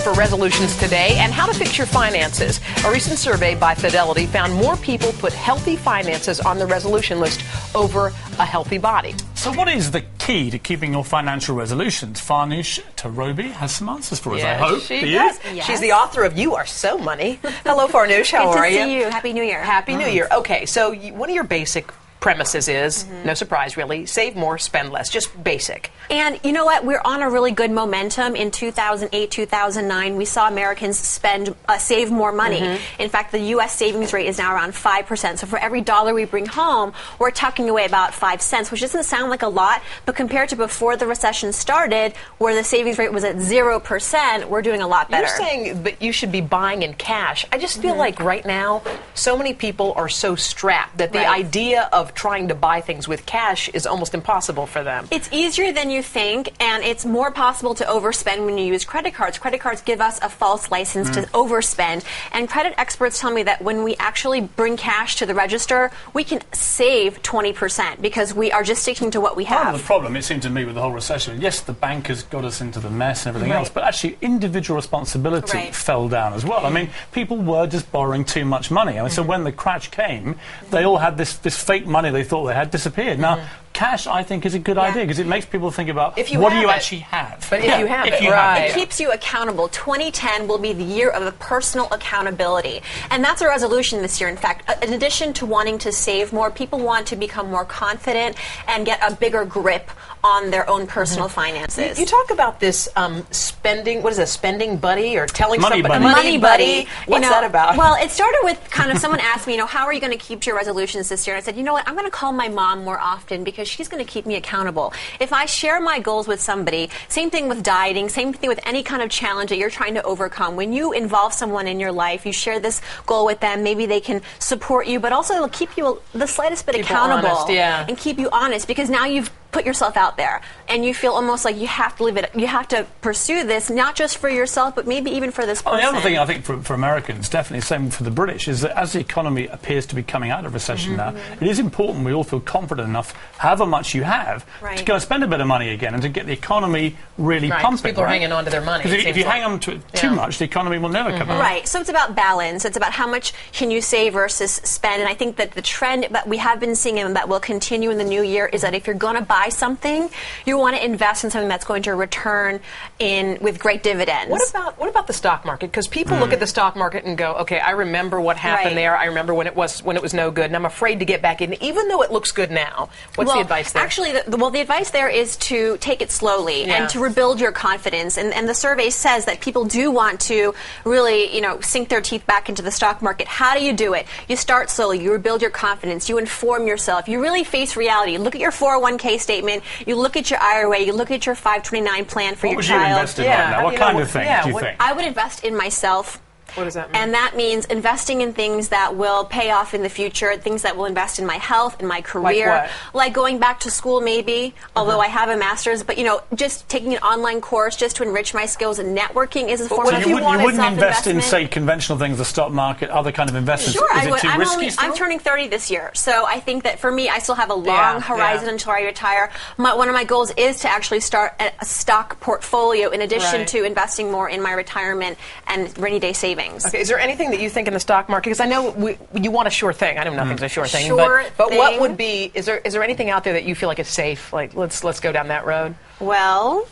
for resolutions today and how to fix your finances. A recent survey by Fidelity found more people put healthy finances on the resolution list over a healthy body. So what is the key to keeping your financial resolutions? Farnoosh Torabi has some answers for us, I hope. She does. Yes. She's the author of You Are So Money. Hello, Farnoosh. How are you? Good to see you. Happy New Year. Happy New Year. Okay, so one of your basic premises is, no surprise really, save more, spend less. Just basic. And you know what? We're on a really good momentum. In 2008, 2009, we saw Americans save more money. In fact, the U.S. savings rate is now around 5%. So for every dollar we bring home, we're tucking away about 5 cents, which doesn't sound like a lot, but compared to before the recession started, where the savings rate was at 0%, we're doing a lot better. You're saying that you should be buying in cash. I just feel like right now, so many people are so strapped that the idea of trying to buy things with cash is almost impossible for them. It's easier than you think, and it's more possible to overspend when you use credit cards. Credit cards give us a false license to overspend, and credit experts tell me that when we actually bring cash to the register, we can save 20% because we are just sticking to what we have. Part of the problem, it seemed to me, with the whole recession, yes, the bankers got us into the mess and everything else, but actually individual responsibility fell down as well. I mean, people were just borrowing too much money. I mean, so when the crash came, they all had this fake money they thought they had disappeared. Now, cash, I think, is a good idea because it makes people think about what do you actually have. But if you have it, it keeps you accountable. 2010 will be the year of the personal accountability. And that's a resolution this year. In fact, in addition to wanting to save more, people want to become more confident and get a bigger grip on their own personal finances. You talk about this spending, what is a spending buddy or telling Money somebody? buddy. Money buddy. What's that about? Well, it started with kind of someone asked me, how are you going to keep to your resolutions this year? And I said, you know what, I'm going to call my mom more often because she's going to keep me accountable. If I share my goals with somebody, same thing with dieting, same thing with any kind of challenge that you're trying to overcome. When you involve someone in your life, you share this goal with them, maybe they can support you, but also it'll keep you the slightest bit accountable and keep you honest because now you've put yourself out there and you feel almost like you have to live it. You have to pursue this, not just for yourself, but maybe even for this person. The other thing I think for Americans, definitely the same for the British, is that as the economy appears to be coming out of recession now, it is important we all feel confident enough, however much you have, to go and spend a bit of money again and to get the economy really pumping. People are hanging on to their money. Because if you hang on to it too much, the economy will never come out. Right. So it's about balance. It's about how much can you save versus spend. And I think that the trend that we have been seeing and that will continue in the new year is that if you're going to buy something, you want to invest in something that's going to return with great dividends. What about the stock market? Because people look at the stock market and go, okay, I remember what happened there. I remember when it was no good, and I'm afraid to get back in, even though it looks good now. What's the advice there? Actually, the advice there is to take it slowly and to rebuild your confidence. And the survey says that people do want to really, sink their teeth back into the stock market. How do you do it? You start slowly. You rebuild your confidence. You inform yourself. You really face reality. Look at your 401k statement. You look at your IRA. You look at your 529 plan for your child. What would you invest in right now? What kind of thing do you think? I would invest in myself. What does that mean? And that means investing in things that will pay off in the future, things that will invest in my health, in my career. Like going back to school maybe, although I have a master's, but just taking an online course just to enrich my skills, and networking is a form of you wouldn't invest in, say, conventional things, the stock market, other kind of investments? Sure, is it too risky still? I'm turning 30 this year, so I think that for me, I still have a long horizon until I retire. One of my goals is to actually start a stock portfolio in addition to investing more in my retirement and rainy day savings. Okay, is there anything that you think in the stock market? Because I know you want a sure thing. I know nothing's a sure thing. But what would be? Is there anything out there that you feel like is safe? Like let's go down that road. Well,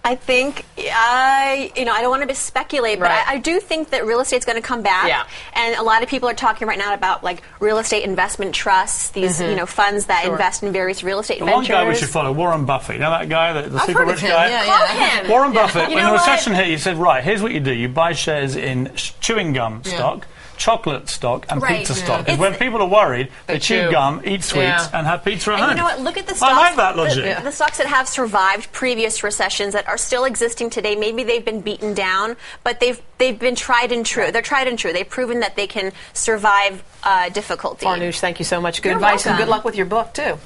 I think I don't want to speculate, but I do think that real estate's going to come back. Yeah. And a lot of people are talking right now about like real estate investment trusts, these funds that invest in various real estate ventures. One guy we should follow, Warren Buffett. You know that guy, the super rich guy? Call him. Warren Buffett, when the recession hit, he said, right, here's what you do. You buy shares in chewing gum stock, chocolate stock, and pizza stock. Because when people are worried, they chew gum, eat sweets, and have pizza at home. And you know what? Look at the stocks. I like that logic. The stocks that have survived previous recessions that are still existing today, maybe they've been beaten down, but they've been tried and true. They're tried and true. They've proven that they can survive difficulty. Farnoosh, thank you so much. Good You're advice welcome. and good luck with your book, too.